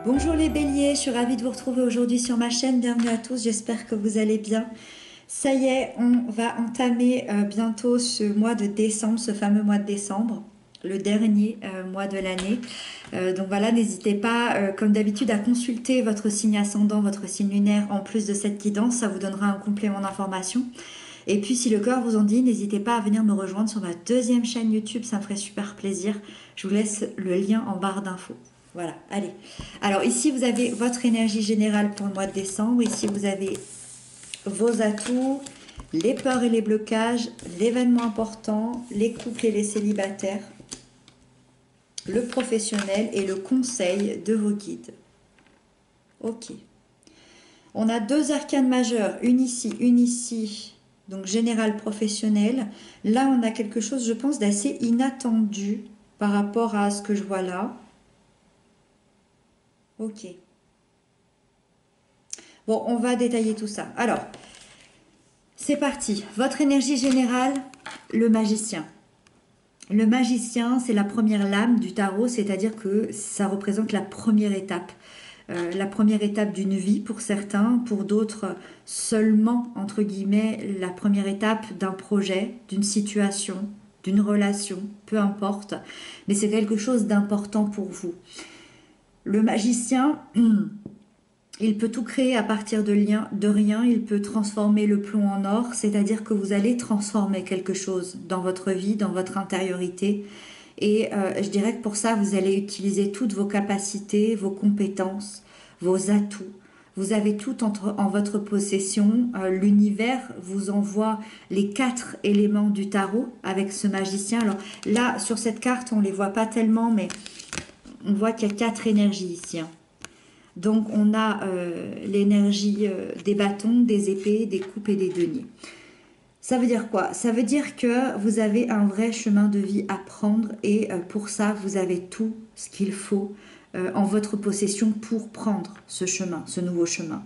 Bonjour les béliers, je suis ravie de vous retrouver aujourd'hui sur ma chaîne. Bienvenue à tous, j'espère que vous allez bien. Ça y est, on va entamer bientôt ce mois de décembre, ce fameux mois de décembre, le dernier mois de l'année. Donc voilà, n'hésitez pas, comme d'habitude, à consulter votre signe ascendant, votre signe lunaire, en plus de cette guidance, ça vous donnera un complément d'information. Et puis si le cœur vous en dit, n'hésitez pas à venir me rejoindre sur ma deuxième chaîne YouTube, ça me ferait super plaisir. Je vous laisse le lien en barre d'infos. Voilà, allez. Alors ici, vous avez votre énergie générale pour le mois de décembre. Ici, vous avez vos atouts, les peurs et les blocages, l'événement important, les couples et les célibataires, le professionnel et le conseil de vos guides. Ok. On a deux arcanes majeures, une ici, donc général professionnel. Là, on a quelque chose, je pense, d'assez inattendu par rapport à ce que je vois là. Ok. Bon, on va détailler tout ça. Alors, c'est parti. Votre énergie générale, le magicien. Le magicien, c'est la première lame du tarot, c'est-à-dire que ça représente la première étape. La première étape d'une vie pour certains, pour d'autres seulement, entre guillemets, la première étape d'un projet, d'une situation, d'une relation, peu importe. Mais c'est quelque chose d'important pour vous. Le magicien, il peut tout créer à partir de rien, il peut transformer le plomb en or, c'est-à-dire que vous allez transformer quelque chose dans votre vie, dans votre intériorité. Et je dirais que pour ça, vous allez utiliser toutes vos capacités, vos compétences, vos atouts. Vous avez tout en votre possession. L'univers vous envoie les 4 éléments du tarot avec ce magicien. Alors là, sur cette carte, on ne les voit pas tellement, mais on voit qu'il y a 4 énergies ici. Donc on a l'énergie des bâtons, des épées, des coupes et des deniers. Ça veut dire quoi? Ça veut dire que vous avez un vrai chemin de vie à prendre et pour ça, vous avez tout ce qu'il faut en votre possession pour prendre ce chemin, ce nouveau chemin.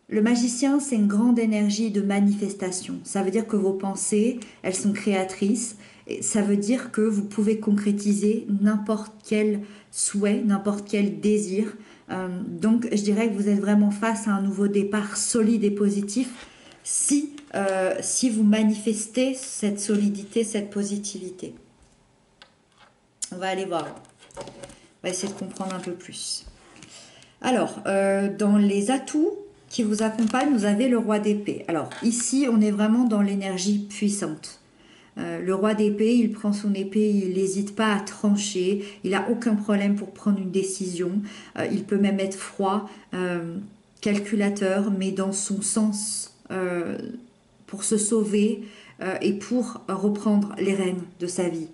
Le magicien, c'est une grande énergie de manifestation. Ça veut dire que vos pensées, elles sont créatrices. Et ça veut dire que vous pouvez concrétiser n'importe quel souhait, n'importe quel désir. Donc, je dirais que vous êtes vraiment face à un nouveau départ solide et positif si vous manifestez cette solidité, cette positivité. On va aller voir. On va essayer de comprendre un peu plus. Alors, dans les atouts qui vous accompagnent, vous avez le roi d'épée. Alors, ici, on est vraiment dans l'énergie puissante. Le roi d'épée, il prend son épée, il n'hésite pas à trancher, il n'a aucun problème pour prendre une décision. Il peut même être froid, calculateur, mais dans son sens pour se sauver et pour reprendre les rênes de sa vie.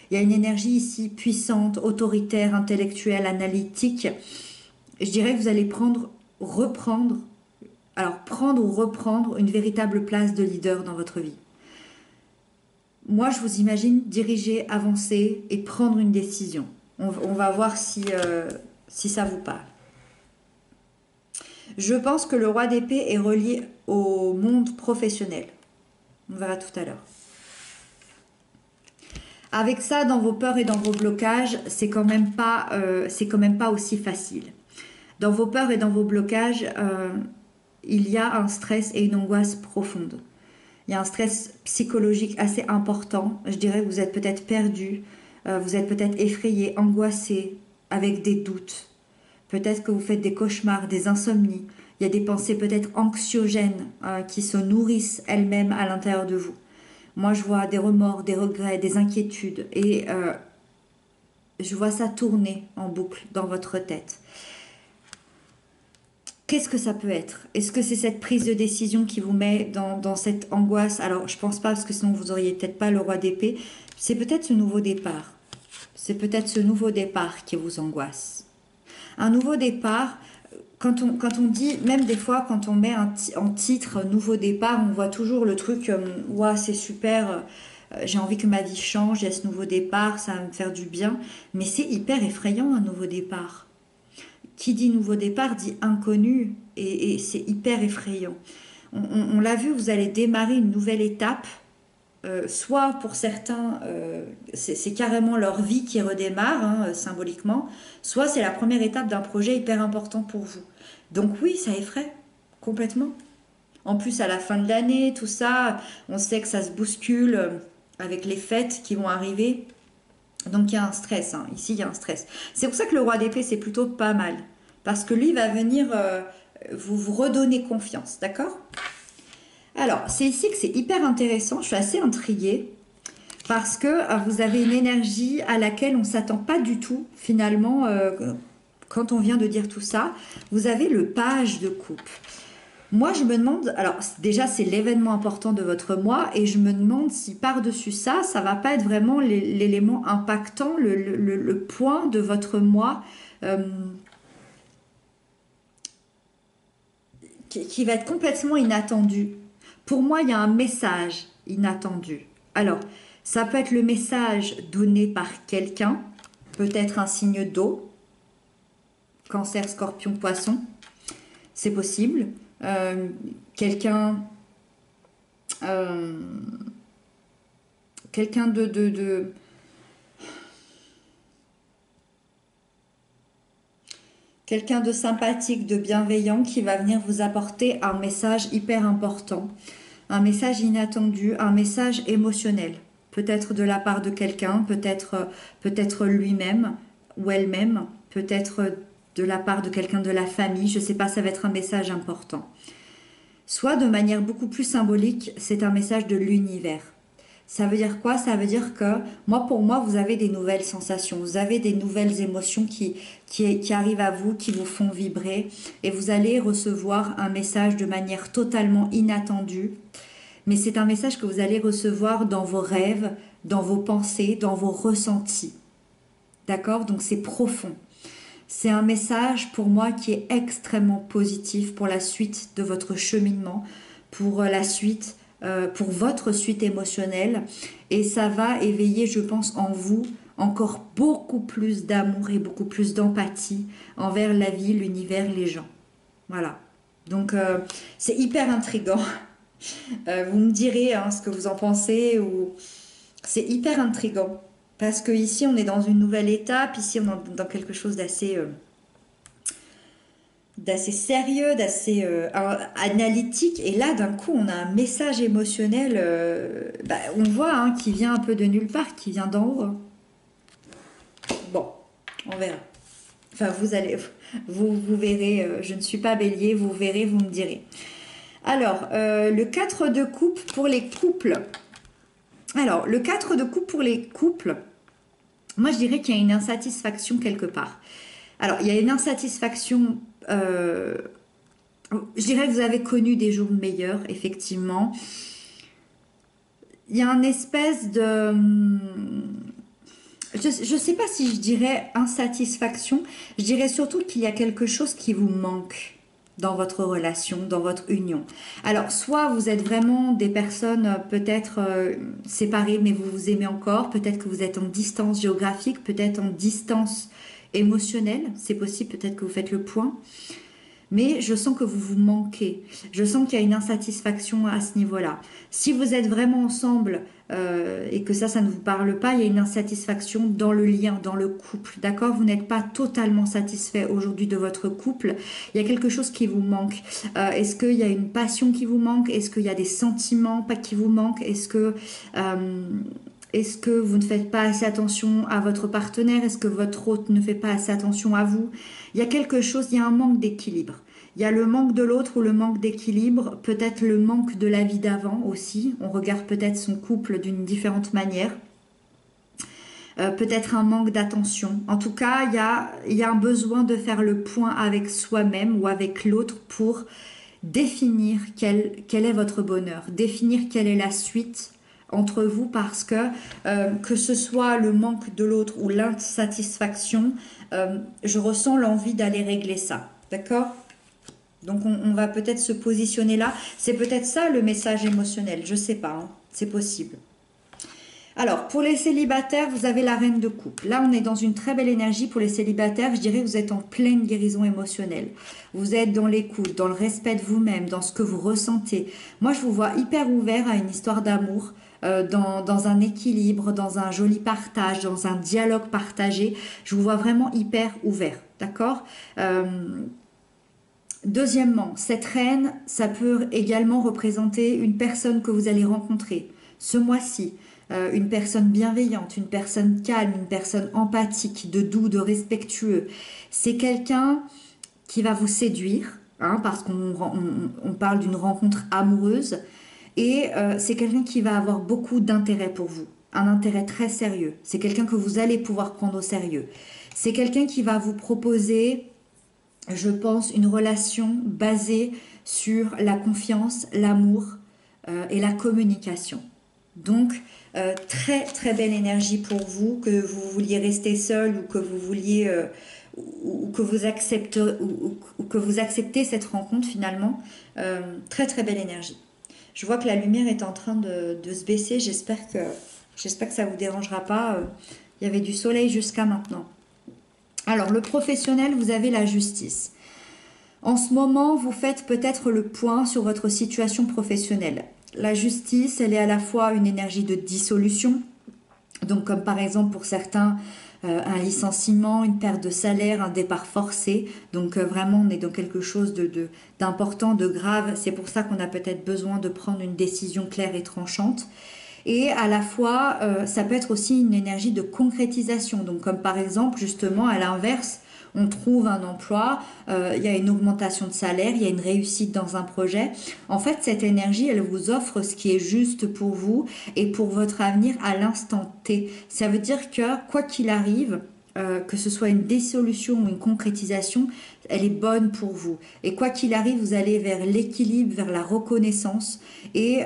Il y a une énergie ici puissante, autoritaire, intellectuelle, analytique. Je dirais que vous allez prendre ou reprendre une véritable place de leader dans votre vie. Moi, je vous imagine diriger, avancer et prendre une décision. On va voir si ça vous parle. Je pense que le roi d'épée est relié au monde professionnel. On verra tout à l'heure. Avec ça, dans vos peurs et dans vos blocages, c'est quand même pas aussi facile. Dans vos peurs et dans vos blocages, il y a un stress et une angoisse profonde. Il y a un stress psychologique assez important. Je dirais que vous êtes peut-être perdu, vous êtes peut-être effrayé, angoissé, avec des doutes. Peut-être que vous faites des cauchemars, des insomnies. Il y a des pensées peut-être anxiogènes qui se nourrissent elles-mêmes à l'intérieur de vous. Moi, je vois des remords, des regrets, des inquiétudes et je vois ça tourner en boucle dans votre tête. Qu'est-ce que ça peut être? Est-ce que c'est cette prise de décision qui vous met dans cette angoisse? Alors, je pense pas, parce que sinon vous auriez peut-être pas le roi d'épée. C'est peut-être ce nouveau départ. C'est peut-être ce nouveau départ qui vous angoisse. Un nouveau départ, quand on dit, même des fois, quand on met en titre nouveau départ, on voit toujours le truc, ouais, c'est super, j'ai envie que ma vie change, il y a ce nouveau départ, ça va me faire du bien. Mais c'est hyper effrayant, un nouveau départ. Qui dit nouveau départ dit inconnu et c'est hyper effrayant. On l'a vu, vous allez démarrer une nouvelle étape soit pour certains, c'est carrément leur vie qui redémarre, hein, symboliquement, soit c'est la première étape d'un projet hyper important pour vous. Donc oui, ça effraie, complètement. En plus, à la fin de l'année, tout ça, on sait que ça se bouscule avec les fêtes qui vont arriver. Donc il y a un stress, hein. Ici il y a un stress. C'est pour ça que le roi d'épée, c'est plutôt pas mal. Parce que lui va venir vous redonner confiance, d'accord? Alors, c'est ici que c'est hyper intéressant, je suis assez intriguée. Parce que vous avez une énergie à laquelle on ne s'attend pas du tout, finalement, quand on vient de dire tout ça. Vous avez le page de coupe. Moi, je me demande, alors déjà, c'est l'événement important de votre mois, et je me demande si par-dessus ça, ça va pas être vraiment l'élément impactant, le point de votre mois qui va être complètement inattendu. Pour moi, il y a un message inattendu. Alors, ça peut être le message donné par quelqu'un, peut-être un signe d'eau, Cancer, Scorpion, Poisson, c'est possible. Quelqu'un quelqu'un quelqu'un de sympathique, de bienveillant qui va venir vous apporter un message hyper important, un message inattendu, un message émotionnel. Peut-être de la part de quelqu'un, peut-être lui-même ou elle-même, peut-être de la part de quelqu'un de la famille, je ne sais pas, ça va être un message important. Soit de manière beaucoup plus symbolique, c'est un message de l'univers. Ça veut dire quoi? Ça veut dire que, pour moi, vous avez des nouvelles sensations, vous avez des nouvelles émotions qui arrivent à vous, qui vous font vibrer, et vous allez recevoir un message de manière totalement inattendue. Mais c'est un message que vous allez recevoir dans vos rêves, dans vos pensées, dans vos ressentis. D'accord? Donc c'est profond. C'est un message pour moi qui est extrêmement positif pour la suite de votre cheminement, pour la suite, pour votre suite émotionnelle. Et ça va éveiller, je pense, en vous encore beaucoup plus d'amour et beaucoup plus d'empathie envers la vie, l'univers, les gens. Voilà. Donc c'est hyper intriguant. Vous me direz ce que vous en pensez. C'est hyper intriguant. Parce que ici on est dans une nouvelle étape, ici on est dans quelque chose d'assez sérieux, d'assez analytique, et là d'un coup on a un message émotionnel, on voit qui vient un peu de nulle part, qui vient d'en haut. Bon, on verra. Enfin vous verrez, je ne suis pas bélier, vous verrez, vous me direz. Alors, le 4 de coupe pour les couples. Alors, le 4 de coupe pour les couples, moi je dirais qu'il y a une insatisfaction quelque part. Alors, il y a une insatisfaction, je dirais que vous avez connu des jours meilleurs, effectivement. Il y a une espèce de... Je ne sais pas si je dirais insatisfaction, je dirais surtout qu'il y a quelque chose qui vous manque dans votre relation, dans votre union. Alors, soit vous êtes vraiment des personnes peut-être séparées, mais vous vous aimez encore. Peut-être que vous êtes en distance géographique, peut-être en distance émotionnelle. C'est possible, peut-être que vous faites le point. Mais je sens que vous vous manquez. Je sens qu'il y a une insatisfaction à ce niveau-là. Si vous êtes vraiment ensemble et que ça ne vous parle pas, il y a une insatisfaction dans le lien, dans le couple. D'accord? Vous n'êtes pas totalement satisfait aujourd'hui de votre couple. Il y a quelque chose qui vous manque. Est-ce qu'il y a une passion qui vous manque? Est-ce qu'il y a des sentiments qui vous manquent? Est-ce que vous ne faites pas assez attention à votre partenaire? Est-ce que votre hôte ne fait pas assez attention à vous? Il y a quelque chose, il y a un manque d'équilibre. Il y a le manque de l'autre ou le manque d'équilibre, peut-être le manque de la vie d'avant aussi. On regarde peut-être son couple d'une différente manière. Peut-être un manque d'attention. En tout cas, il y a un besoin de faire le point avec soi-même ou avec l'autre pour définir quel est votre bonheur, définir quelle est la suite entre vous, parce que ce soit le manque de l'autre ou l'insatisfaction, je ressens l'envie d'aller régler ça. D'accord? Donc on va peut-être se positionner là. C'est peut-être ça le message émotionnel, je ne sais pas, c'est possible. Alors, pour les célibataires, vous avez la reine de coupe. Là, on est dans une très belle énergie pour les célibataires. Je dirais que vous êtes en pleine guérison émotionnelle. Vous êtes dans l'écoute, dans le respect de vous-même, dans ce que vous ressentez. Moi, je vous vois hyper ouvert à une histoire d'amour. dans un équilibre, dans un joli partage, dans un dialogue partagé. Je vous vois vraiment hyper ouvert, d'accord? Deuxièmement, cette reine, ça peut également représenter une personne que vous allez rencontrer ce mois-ci. Une personne bienveillante, une personne calme, une personne empathique, de doux, de respectueux. C'est quelqu'un qui va vous séduire, hein, parce qu'on parle d'une rencontre amoureuse, et c'est quelqu'un qui va avoir beaucoup d'intérêt pour vous, un intérêt très sérieux. C'est quelqu'un que vous allez pouvoir prendre au sérieux. C'est quelqu'un qui va vous proposer, je pense, une relation basée sur la confiance, l'amour et la communication. Donc, très très belle énergie pour vous, que vous vouliez rester seul ou que vous vouliez ou que vous acceptez ou que vous acceptez cette rencontre finalement. Très très belle énergie. Je vois que la lumière est en train de se baisser. J'espère que ça vous dérangera pas. Il y avait du soleil jusqu'à maintenant. Alors, le professionnel, vous avez la justice. En ce moment, vous faites peut-être le point sur votre situation professionnelle. La justice, elle est à la fois une énergie de dissolution, donc comme par exemple pour certains, un licenciement, une perte de salaire, un départ forcé. Donc vraiment, on est dans quelque chose d'important, de grave. C'est pour ça qu'on a peut-être besoin de prendre une décision claire et tranchante. Et à la fois, ça peut être aussi une énergie de concrétisation. Donc comme par exemple, justement, à l'inverse, on trouve un emploi, il y a une augmentation de salaire, il y a une réussite dans un projet. En fait, cette énergie, elle vous offre ce qui est juste pour vous et pour votre avenir à l'instant T. Ça veut dire que, quoi qu'il arrive, que ce soit une dissolution ou une concrétisation, elle est bonne pour vous. Et quoi qu'il arrive, vous allez vers l'équilibre, vers la reconnaissance et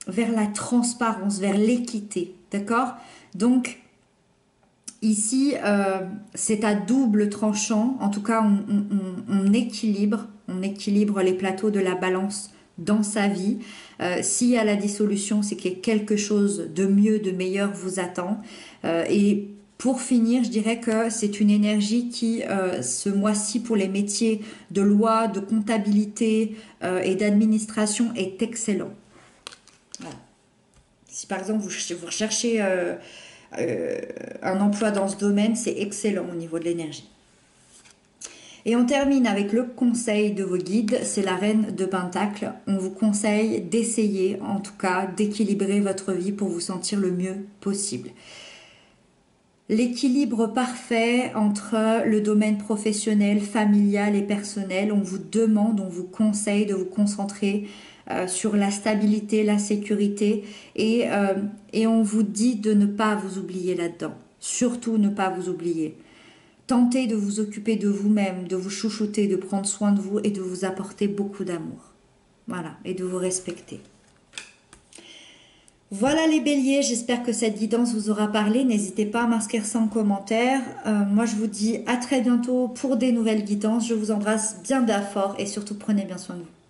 vers la transparence, vers l'équité. D'accord? Donc, ici, c'est à double tranchant. En tout cas, on équilibre les plateaux de la balance dans sa vie. S'il y a la dissolution, c'est que quelque chose de mieux, de meilleur vous attend. Et pour finir, je dirais que c'est une énergie qui, ce mois-ci, pour les métiers de loi, de comptabilité et d'administration, est excellent. Voilà. Si par exemple vous recherchez un emploi dans ce domaine, c'est excellent au niveau de l'énergie. Et on termine avec le conseil de vos guides, c'est la reine de Pentacle. On vous conseille d'essayer, en tout cas, d'équilibrer votre vie pour vous sentir le mieux possible. L'équilibre parfait entre le domaine professionnel, familial et personnel, on vous demande, on vous conseille de vous concentrer sur la stabilité, la sécurité et on vous dit de ne pas vous oublier là-dedans. Surtout ne pas vous oublier. Tentez de vous occuper de vous-même, de vous chouchouter, de prendre soin de vous et de vous apporter beaucoup d'amour. Voilà, et de vous respecter. Voilà les béliers, j'espère que cette guidance vous aura parlé. N'hésitez pas à m'inscrire ça en commentaire. Moi, je vous dis à très bientôt pour des nouvelles guidances. Je vous embrasse bien bien fort et surtout prenez bien soin de vous.